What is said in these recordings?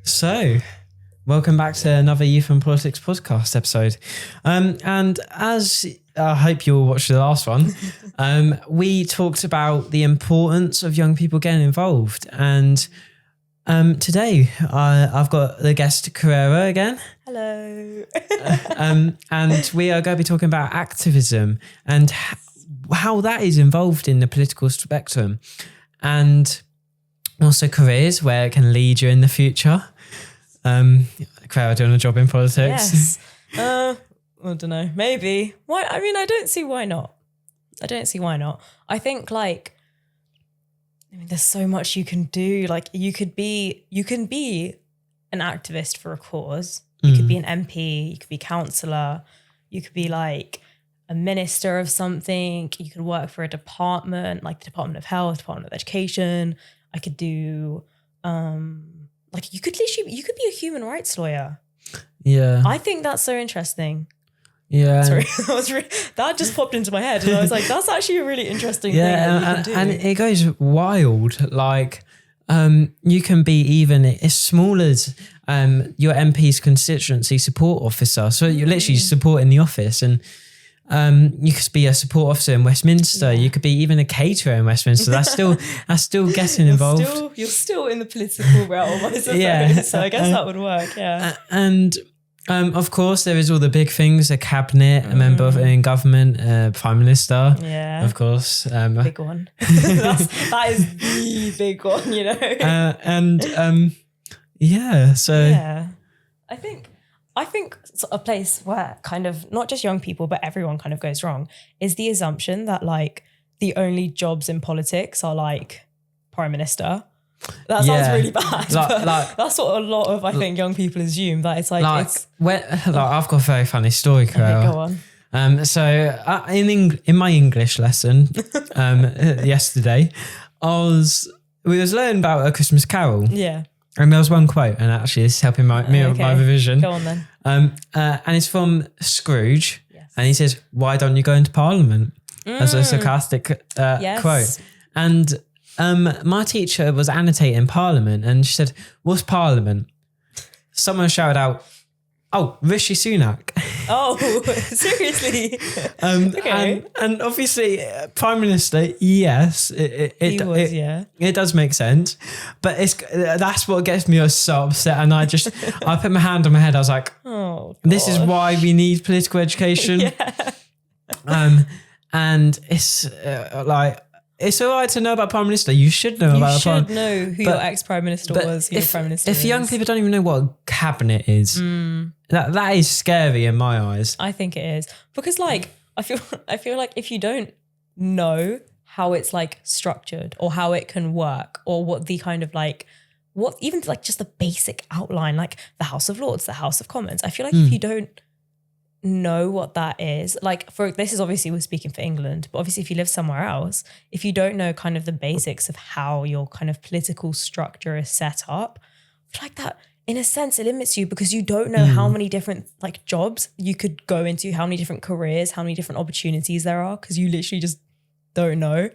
So, welcome back to another Youth and Politics podcast episode. And as I hope you all watched the last one, we talked about the importance of young people getting involved. And today I've got the guest Carrera again. Hello. And we are going to be talking about activism and how that is involved in the political spectrum. And also careers where it can lead you in the future. Carrera doing a job in politics. Yes. I don't know. Maybe. Why? I mean, I don't see why not. I think there's so much you can do. Like you can be an activist for a cause. You could be an MP. You could be councillor. You could be like a minister of something. You could work for a department, like the Department of Health, Department of Education. I could do, you could be a human rights lawyer. Yeah. I think that's so interesting. Yeah. Sorry, that just popped into my head. And I was like, that's actually a really interesting thing that you can do. And it goes wild. Like, you can be even as small as your MP's constituency support officer. So you're literally supporting the office, and you could be a support officer in Westminster. Yeah. You could be even a caterer in Westminster. That's still getting involved. You're still in the political realm, I suppose. Yeah. So I guess that would work. Yeah. And of course, there is all the big things: a cabinet, a member in government, prime minister. Yeah. Of course. Big one. that is the big one, you know. Yeah. So. Yeah. I think a place where kind of not just young people, but everyone kind of goes wrong is the assumption that like the only jobs in politics are like prime minister. That sounds really bad. Like, that's what a lot of, I think, young people assume, that it's like I've got a very funny story, Carrera. Okay, go on. So in my English lesson yesterday, we was learning about A Christmas Carol. Yeah. And there was one quote, and actually it's helping me with my revision. Go on then. And it's from Scrooge. Yes. And he says, "Why don't you go into Parliament?" As a sarcastic quote. And my teacher was annotating Parliament, and she said, "What's Parliament?" Someone shouted out, "Oh, Rishi Sunak." Oh, seriously? Okay. And obviously, Prime Minister, yes, it does make sense, but that's what gets me so upset. And I put my hand on my head. I was like, "Oh, this is why we need political education." Yeah. And it's it's all right to know about Prime Minister. You should know about the Prime Minister. You should know who your ex-Prime Minister was, who your Prime Minister is. If young people don't even know what a cabinet is, that is scary in my eyes. I think it is. Because like, I feel like if you don't know how it's like structured or how it can work or what the kind of like, what even like just the basic outline, like the House of Lords, the House of Commons, I feel like if you don't know what that is, like this is obviously we're speaking for England, but obviously if you live somewhere else, if you don't know kind of the basics of how your kind of political structure is set up, I feel like that in a sense it limits you because you don't know how many different like jobs you could go into, how many different careers, how many different opportunities there are, because you literally just don't know.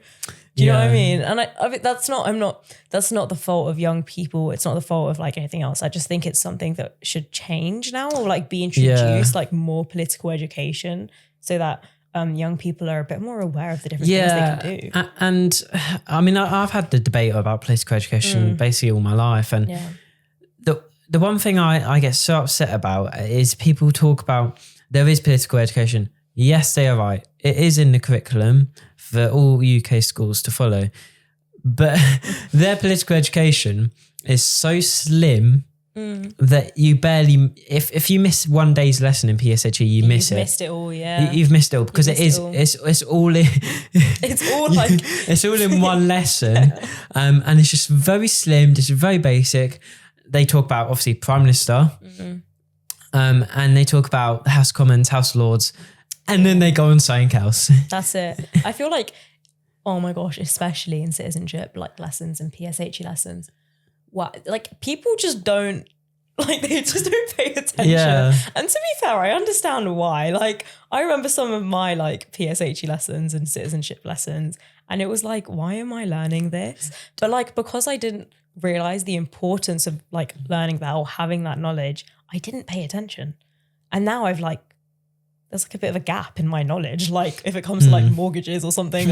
Do you know what I mean? And I mean, that's not the fault of young people. It's not the fault of like anything else. I just think it's something that should change now, or like be introduced, like more political education, so that young people are a bit more aware of the different things they can do. And I mean, I've had the debate about political education basically all my life. And the one thing I get so upset about is people talk about there is political education. Yes, they are right. It is in the curriculum for all UK schools to follow. But their political education is so slim that you barely, if you miss one day's lesson in PSHE, you've missed it all, yeah. You've missed it all because it's all in, it's all like, it's all in one lesson. And it's just very slim, it's very basic. They talk about obviously Prime Minister, and they talk about the House of Commons, House of Lords, and then they go on something else. That's it. I feel like, oh my gosh, especially in citizenship, like lessons and PSHE lessons, like people just don't, like they just don't pay attention. Yeah. And to be fair, I understand why. Like I remember some of my like PSHE lessons and citizenship lessons, and it was like, why am I learning this? But like, because I didn't realize the importance of like learning that or having that knowledge, I didn't pay attention. And now I've like, there's like a bit of a gap in my knowledge. Like if it comes to like mortgages or something,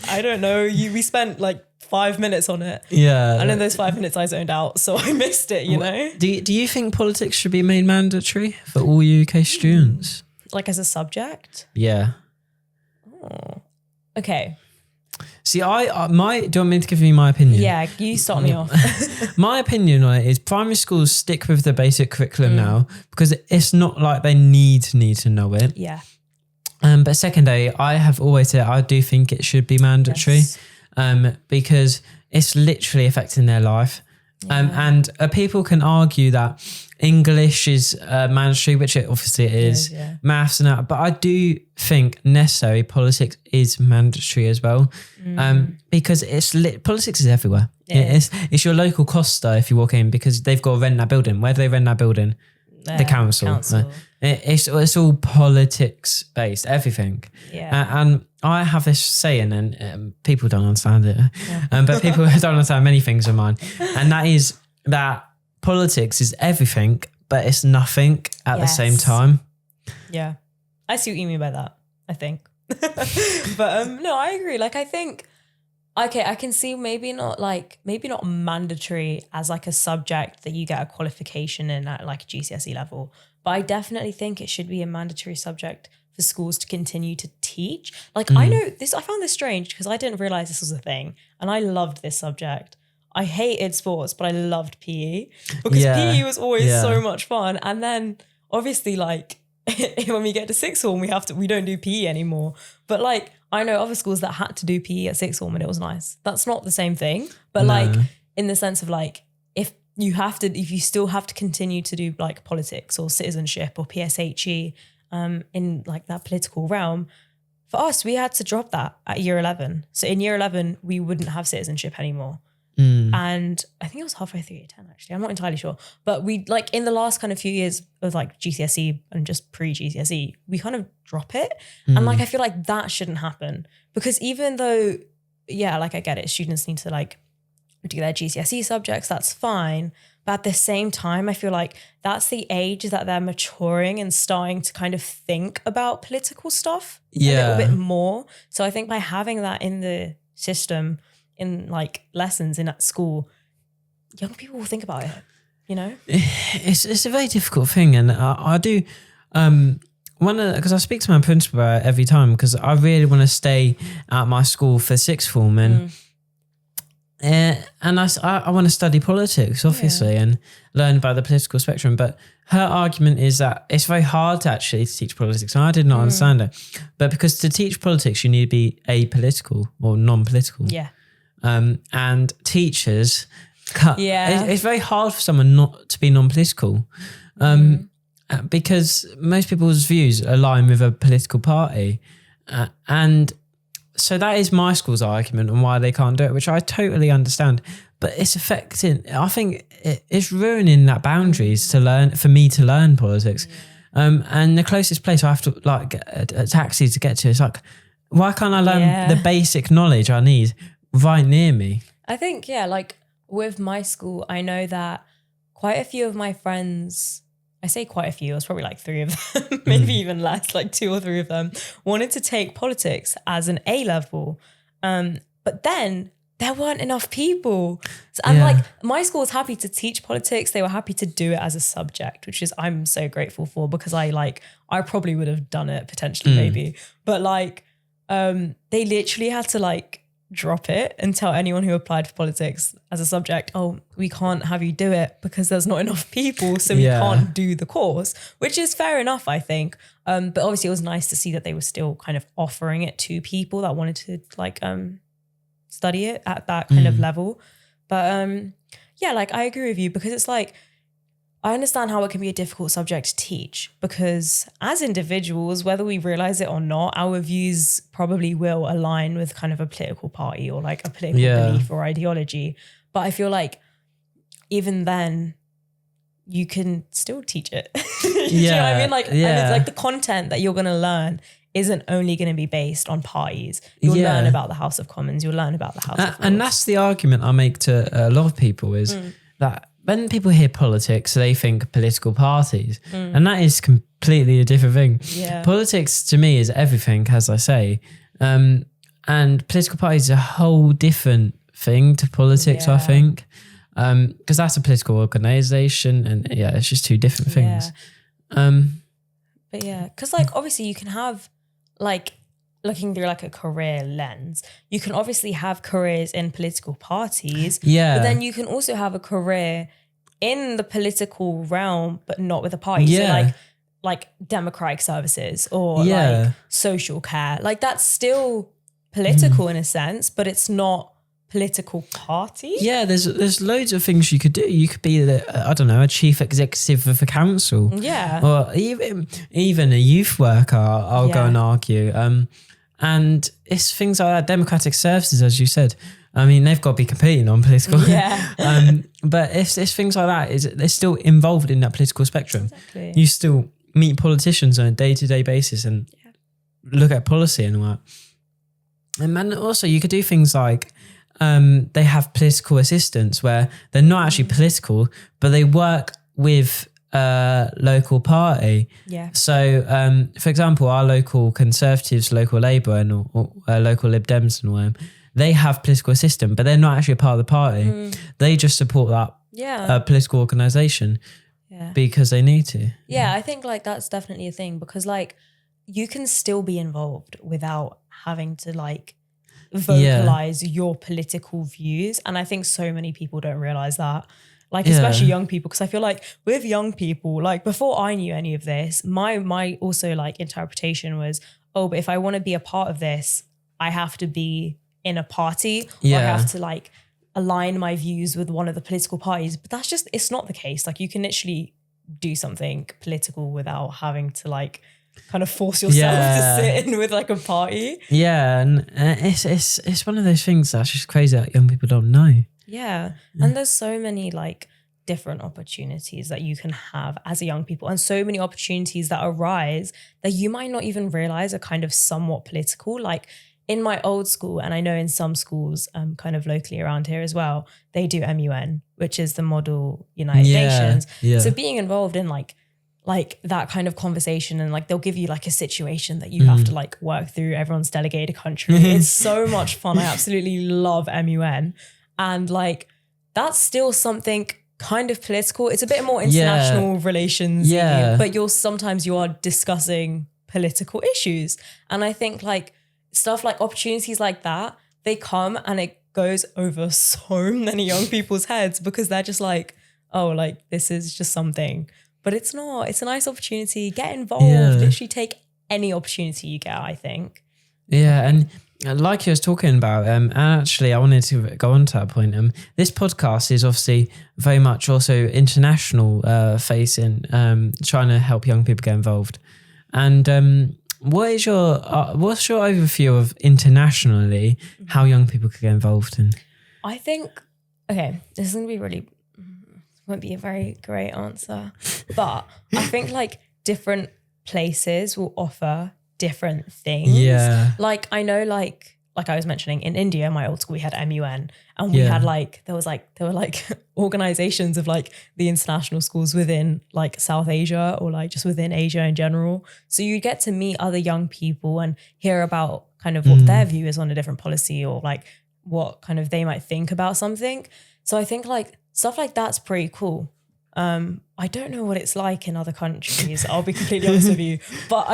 I don't know. We spent like 5 minutes on it. Yeah. And in those 5 minutes I zoned out. So I missed it, you know? Do you think politics should be made mandatory for all UK students? Like as a subject? Yeah. Oh. Okay. See, do you want me to give you my opinion? Yeah, you start me off. My opinion on it is primary schools stick with the basic curriculum now because it's not like they need to know it. Yeah. But secondary, I have always said I do think it should be mandatory because it's literally affecting their life. Yeah. And people can argue that English is mandatory, which it obviously is, maths and that, but I do think necessary politics is mandatory as well, because politics is everywhere. It's your local Costa if you walk in because they've got to rent that building. Where do they rent that building? The council. It's all politics based, everything. Yeah. And I have this saying, and people don't understand it, but people don't understand many things of mine, and that is that politics is everything, but it's nothing at the same time. Yeah, I see what you mean by that, I think. But no, I agree. Like, I think, okay, I can see maybe not mandatory as like a subject that you get a qualification in at like GCSE level, but I definitely think it should be a mandatory subject for schools to continue to teach. Like I found this strange because I didn't realize this was a thing and I loved this subject. I hated sports, but I loved PE because PE was always so much fun. And then obviously like when we get to sixth form, we don't do PE anymore. But like, I know other schools that had to do PE at sixth form and it was nice. That's not the same thing. But like in the sense of like, if you still have to continue to do like politics or citizenship or PSHE in like that political realm, for us, we had to drop that at year 11. So in year 11, we wouldn't have citizenship anymore. And I think it was halfway through year 10 actually, I'm not entirely sure, but we like in the last kind of few years of like GCSE and just pre-GCSE, we kind of drop it. And like I feel like that shouldn't happen because even though like I get it, students need to like do their GCSE subjects, that's fine, but at the same time I feel like that's the age that they're maturing and starting to kind of think about political stuff a little bit more. So I think by having that in the system in like lessons in at school, young people will think about it, you know? It's a very difficult thing. And I do, because I speak to my principal about it every time because I really want to stay at my school for sixth form and I want to study politics, obviously, and learn about the political spectrum. But her argument is that it's very hard to actually teach politics. And I did not understand it. But because to teach politics, you need to be apolitical or non-political. Yeah. And teachers, it's very hard for someone not to be non-political because most people's views align with a political party. And so that is my school's argument on why they can't do it, which I totally understand. But it's affecting, I think it's ruining that boundaries for me to learn politics. And the closest place I have to like get a taxi to get to, it's like, why can't I learn the basic knowledge I need right near me? I think, like with my school, I know that quite a few of my friends, I say quite a few, it was probably like 3 of them, maybe even less, like 2 or 3 of them, wanted to take politics as an A-level. But then there weren't enough people. And like my school was happy to teach politics. They were happy to do it as a subject, which is I'm so grateful for because I probably would have done it potentially maybe. But like they literally had to like drop it and tell anyone who applied for politics as a subject, oh, we can't have you do it because there's not enough people, so we can't do the course, which is fair enough, I think. But obviously it was nice to see that they were still kind of offering it to people that wanted to like study it at that kind of level. But like I agree with you because it's like, I understand how it can be a difficult subject to teach because as individuals, whether we realize it or not, our views probably will align with kind of a political party or like a political belief or ideology. But I feel like even then you can still teach it. You know what I mean? Like, and it's like the content that you're going to learn isn't only going to be based on parties. You'll learn about the House of Commons. You'll learn about the House of Lords. And that's the argument I make to a lot of people is that when people hear politics, they think political parties. And that is completely a different thing. Yeah. Politics to me is everything, as I say. And political parties is a whole different thing to politics, I think. Because that's a political organisation and it's just two different things. But because like obviously you can have like looking through like a career lens, you can obviously have careers in political parties. Yeah. But then you can also have a career in the political realm, but not with a party. Yeah. So like democratic services or like social care. Like that's still political in a sense, but it's not political party. Yeah, there's loads of things you could do. You could be a chief executive of a council. Yeah. Or even a youth worker, I'll go and argue. And it's things like that, democratic services, as you said. I mean, they've got to be competing on political. Yeah. But it's things like that. They're still involved in that political spectrum. Exactly. You still meet politicians on a day-to-day basis and look at policy and all that. And then also you could do things like they have political assistants where they're not actually political, but they work with a local party. Yeah. So, for example, our local Conservatives, local Labour and or local Lib Dems and all them, they have political assistant, but they're not actually a part of the party. They just support that political organisation because they need to. Yeah, I think like that's definitely a thing because like you can still be involved without having to like vocalize your political views. And I think so many people don't realize that. Like, especially young people, because I feel like with young people, like before I knew any of this, my also like interpretation was, oh, but if I want to be a part of this, I have to be in a party or I have to like align my views with one of the political parties. But that's just, it's not the case. Like you can literally do something political without having to like kind of force yourself to sit in with like a party. Yeah, and it's one of those things that's just crazy that young people don't know. Yeah. And there's so many like different opportunities that you can have as a young people and so many opportunities that arise that you might not even realize are kind of somewhat political. Like in my old school, and I know in some schools kind of locally around here as well, they do MUN, which is the Model United Nations. Yeah. So being involved in like that kind of conversation and like they'll give you like a situation that you have to like work through. Everyone's delegated a country. It's so much fun. I absolutely love MUN. And like that's still something kind of political. It's a bit more international relations, but sometimes you are discussing political issues. And I think like stuff like opportunities like that, they come and it goes over so many young people's heads because they're just like, oh, like this is just something. But it's not. It's a nice opportunity. Get involved. Literally take any opportunity you get, I think. Yeah, and like you was talking about, and actually I wanted to go on to that point. This podcast is obviously very much also international facing, trying to help young people get involved. And what's your overview of internationally how young people could get involved in? I think, okay, this is going to be really, won't be a very great answer, but I think like different places will offer different things. Yeah. Like I know like I was mentioning in India, my old school, we had MUN and we had like, there were like organizations of like the international schools within like South Asia or like just within Asia in general. So you get to meet other young people and hear about kind of what their view is on a different policy or like what kind of they might think about something. So I think like stuff like that's pretty cool. I don't know what it's like in other countries. I'll be completely honest with you, but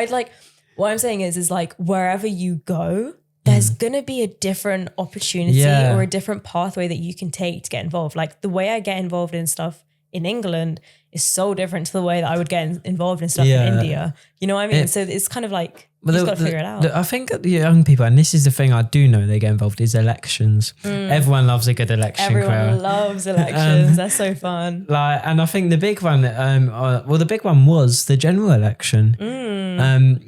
what I'm saying is like wherever you go, there's going to be a different opportunity or a different pathway that you can take to get involved. Like the way I get involved in stuff in England is so different to the way that I would get involved in stuff in India. You know what I mean? So it's kind of like, you just got to figure it out. I think the young people, and this is the thing I do know they get involved, is elections. Everyone loves a good election. Everyone loves elections. They're so fun. And I think the big one, the big one was the general election,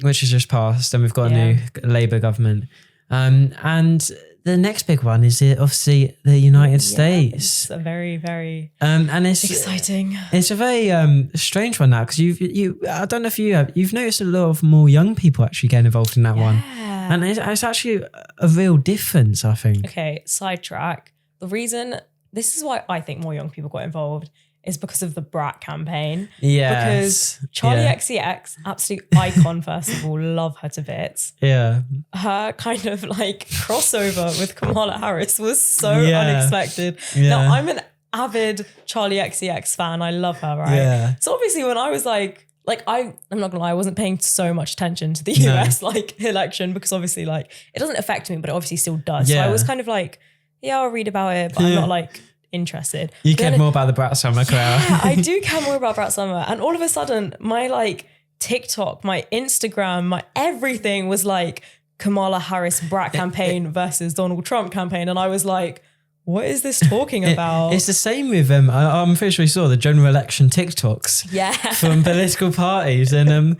which has just passed, and we've got a new Labour government. And the next big one is obviously the United States. It's a very, very and it's exciting. It's a very strange one now because I don't know if you've noticed a lot of more young people actually getting involved in that one, and it's actually a real difference, I think. Okay, sidetrack. The reason this is why I think more young people got involved is because of the Brat campaign. Yeah. Because Charlie XCX, absolute icon, first of all, love her to bits. Yeah. Her kind of like crossover with Kamala Harris was so unexpected. Yeah. Now, I'm an avid Charlie XCX fan. I love her, right? Yeah. So obviously when I was like I'm not gonna lie, I wasn't paying so much attention to the US like election because obviously like it doesn't affect me, but it obviously still does. Yeah. So I was kind of like, yeah, I'll read about it, but I'm not like interested. You cared more about the Brat Summer, Carrera. Yeah, I do care more about Brat Summer. And all of a sudden, my like TikTok, my Instagram, my everything was like Kamala Harris Brat campaign versus Donald Trump campaign. And I was like, what is this talking about? It's the same with I'm pretty sure you saw the general election TikToks from political parties, and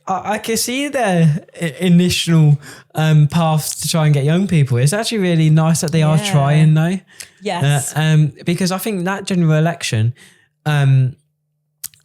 I can see their initial path to try and get young people. It's actually really nice that they are trying though. Yes. Because I think that general election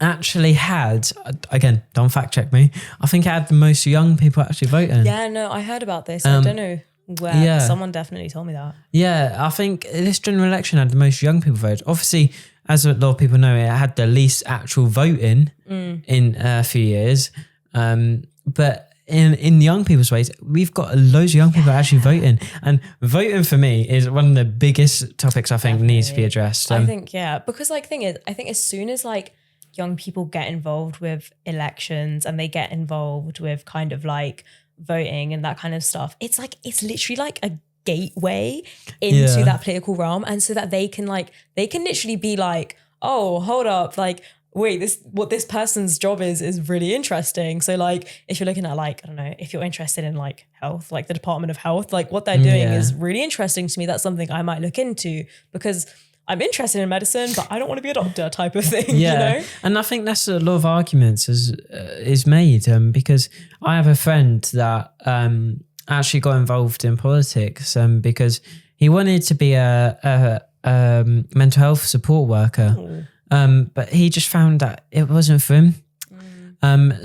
actually had, again, don't fact check me, I think it had the most young people actually voting. Yeah, no, I heard about this. I don't know where. Someone definitely told me that. Yeah, I think this general election had the most young people vote. Obviously, as a lot of people know, it had the least actual voting in a few years. But in the young people's ways, we've got loads of young people actually voting. And voting for me is one of the biggest topics I think needs to be addressed. I think, because like thing is, I think as soon as like young people get involved with elections and they get involved with kind of like voting and that kind of stuff, it's literally like a gateway into that political realm, and so that they can literally be like, oh, hold up, like wait, what this person's job is really interesting. So like if you're looking at like, I don't know, if you're interested in like health, like the Department of Health, like what they're doing is really interesting to me. That's something I might look into because I'm interested in medicine, but I don't want to be a doctor type of thing, you know? And I think that's a lot of arguments is made because I have a friend that actually got involved in politics because he wanted to be a mental health support worker, but he just found that it wasn't for him.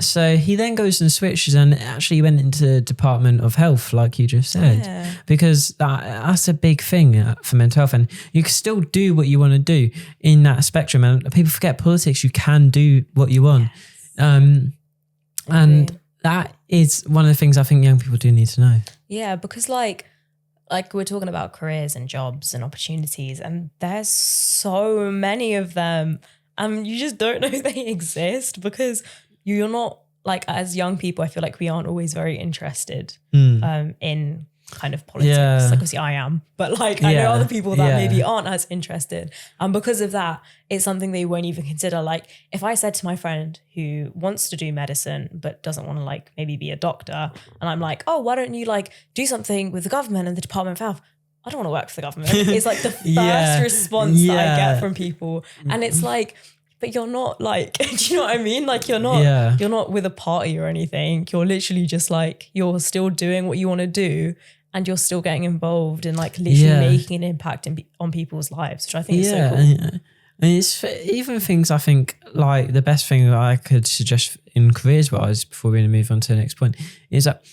So he then goes and switches and actually went into Department of Health, like you just said, because that's a big thing for mental health, and you can still do what you want to do in that spectrum. And people forget politics, you can do what you want. And that is one of the things I think young people do need to know. Yeah, because like we're talking about careers and jobs and opportunities, and there's so many of them, and you just don't know they exist because you're not, like, as young people, I feel like we aren't always very interested in kind of politics. Like obviously I am, but like I know other people that maybe aren't as interested. And because of that, it's something they won't even consider. Like if I said to my friend who wants to do medicine but doesn't want to like maybe be a doctor, and I'm like, oh, why don't you like do something with the government and the Department of Health? I don't want to work for the government. It's like the first response that I get from people. And it's like, but you're not like, do you know what I mean? Like you're not with a party or anything. You're literally just like, you're still doing what you want to do, and you're still getting involved in like literally making an impact on people's lives, which I think is so cool. And it's even things I think like the best thing I could suggest in careers wise before we move on to the next point is that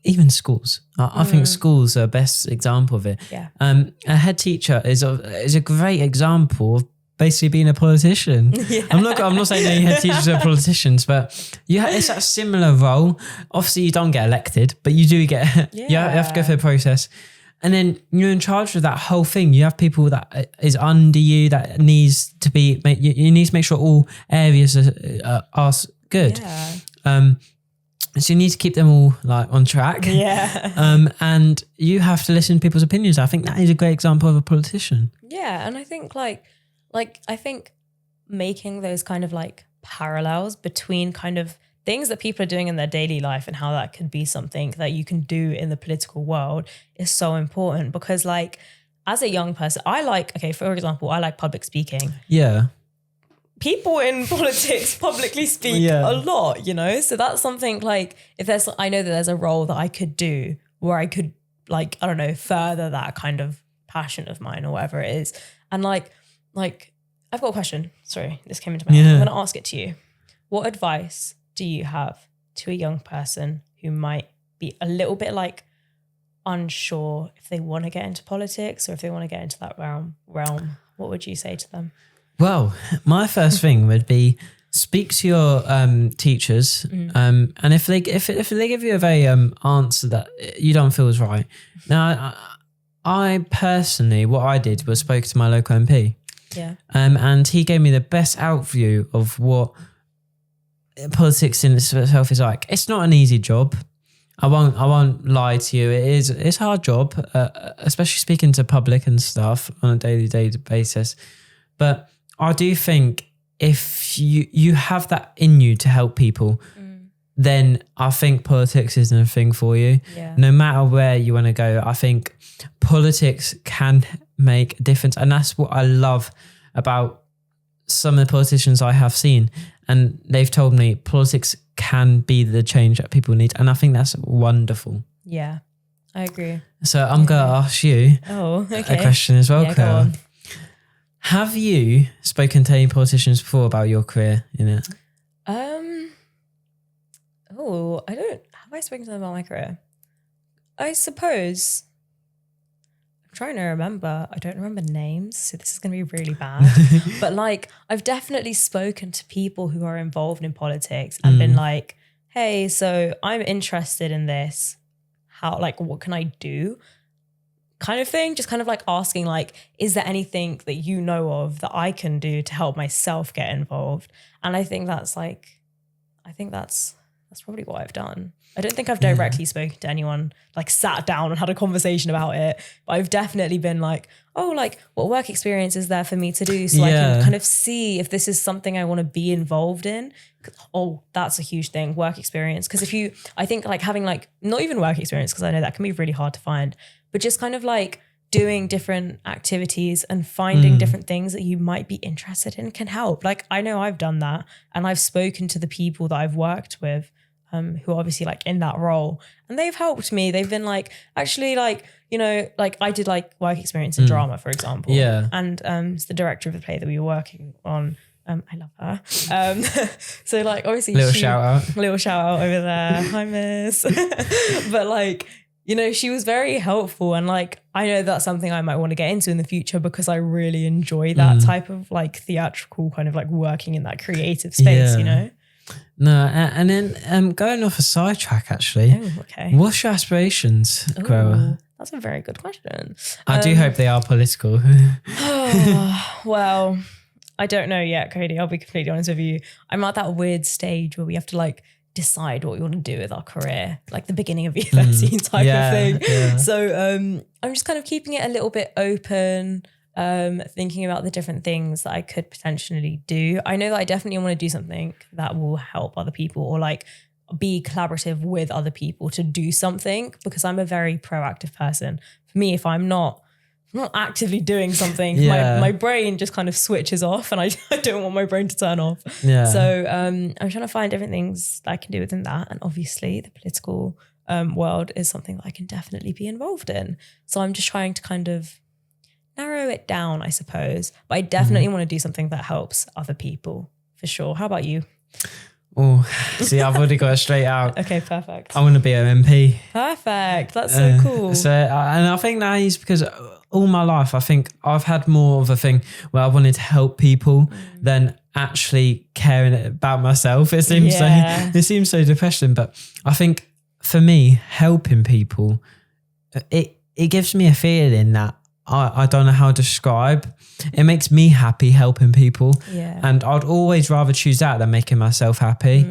even schools. I think schools are the best example of it. Yeah. A head teacher is a great example of basically being a politician. I'm not saying any head teachers are politicians, but it's that similar role. Obviously you don't get elected, but you do get, you have to go through the process. And then you're in charge of that whole thing. You have people that is under you that needs to be, you need to make sure all areas are good. Yeah. So you need to keep them all like on track. Yeah. And you have to listen to people's opinions. I think that is a great example of a politician. Yeah. And I think like I think making those kind of like parallels between kind of things that people are doing in their daily life and how that could be something that you can do in the political world is so important, because like as a young person, for example, I like public speaking. Yeah. People in politics publicly speak a lot, you know? So that's something like I know that there's a role that I could do where I could like, I don't know, further that kind of passion of mine or whatever it is. And like I've got a question. Sorry, this came into my head. I'm going to ask it to you. What advice do you have to a young person who might be a little bit like unsure if they want to get into politics or if they want to get into that realm? What would you say to them? Well, my first thing would be speak to your teachers, and if they give you a very answer that you don't feel is right. Now, I personally, what I did was spoke to my local MP. Yeah. And he gave me the best outview of what politics in itself is like. It's not an easy job. I won't lie to you. It's a hard job, especially speaking to public and stuff on a daily basis. But I do think if you have that in you to help people, then I think politics isn't a thing for you. Yeah. No matter where you want to go, I think politics can make a difference. And that's what I love about some of the politicians I have seen. And they've told me politics can be the change that people need. And I think that's wonderful. Yeah, I agree. So I'm going to ask you a question as well, Claire. Have you spoken to any politicians before about your career in it? I don't. Have I spoken to them about my career? I suppose. I'm trying to remember. I don't remember names, so this is going to be really bad. But like, I've definitely spoken to people who are involved in politics and been like, hey, so I'm interested in this. How, like, what can I do? Kind of thing. Just kind of like asking, like, is there anything that you know of that I can do to help myself get involved? And I think that's probably what I've done. I don't think I've directly spoken to anyone, like sat down and had a conversation about it, but I've definitely been like, oh, like what work experience is there for me to do so I can kind of see if this is something I want to be involved in. Oh, that's a huge thing, work experience. Because I think like having like, not even work experience, because I know that can be really hard to find, but just kind of like doing different activities and finding different things that you might be interested in can help. Like I know I've done that, and I've spoken to the people that I've worked with who are obviously like in that role, and they've helped me. They've been like, actually, like, you know, like I did like work experience in drama, for example. Yeah. And it's the director of the play that we were working on. I love her. So like obviously little shout out over there. Hi, miss. But like, you know, she was very helpful, and like I know that's something I might want to get into in the future because I really enjoy that type of like theatrical kind of like working in that creative space, you know? No, and then going off a sidetrack, actually. Oh, okay. What's your aspirations, Carrera? That's a very good question. I do hope they are political. Well, I don't know yet, Cody. I'll be completely honest with you. I'm at that weird stage where we have to like decide what we want to do with our career, like the beginning of university type of thing. Yeah. So I'm just kind of keeping it a little bit open. Thinking about the different things that I could potentially do. I know that I definitely want to do something that will help other people or like be collaborative with other people to do something, because I'm a very proactive person. For me, if I'm not actively doing something, my brain just kind of switches off, and I don't want my brain to turn off. Yeah. So I'm trying to find different things that I can do within that. And obviously the political world is something that I can definitely be involved in. So I'm just trying to kind of narrow it down, I suppose. But I definitely want to do something that helps other people, for sure. How about you? Oh, see, I've already got it straight out. Okay, perfect. I want to be an MP. Perfect. That's so cool. So, and I think that is because all my life, I think I've had more of a thing where I wanted to help people than actually caring about myself. It seems so depressing, but I think for me, helping people, it gives me a feeling that I don't know how to describe. It makes me happy helping people. Yeah. And I'd always rather choose that than making myself happy,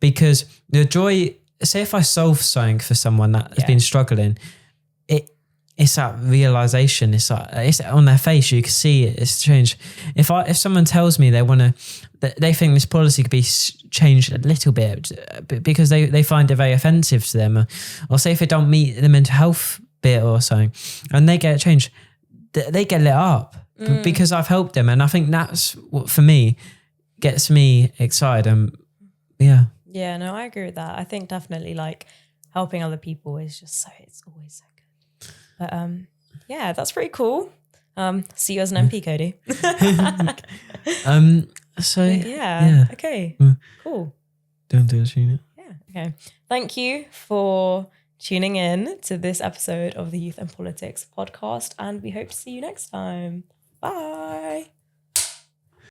because the joy, say if I solve something for someone that has been struggling, it's that realization. It's like, it's on their face. You can see it. It's changed. If someone tells me they think this policy could be changed a little bit because they find it very offensive to them, or say if it don't meet the mental health bit or something, and they get it changed, they get lit up because I've helped them. And I think that's what, for me, gets me excited. Yeah, no, I agree with that. I think definitely like helping other people is just it's always so good. But yeah, that's pretty cool. See you as an MP, Cody. So yeah. Okay. Cool. Don't do it, Sheena. Yeah. Okay. Thank you for tuning in to this episode of the Youth and Politics podcast, and we hope to see you next time. Bye.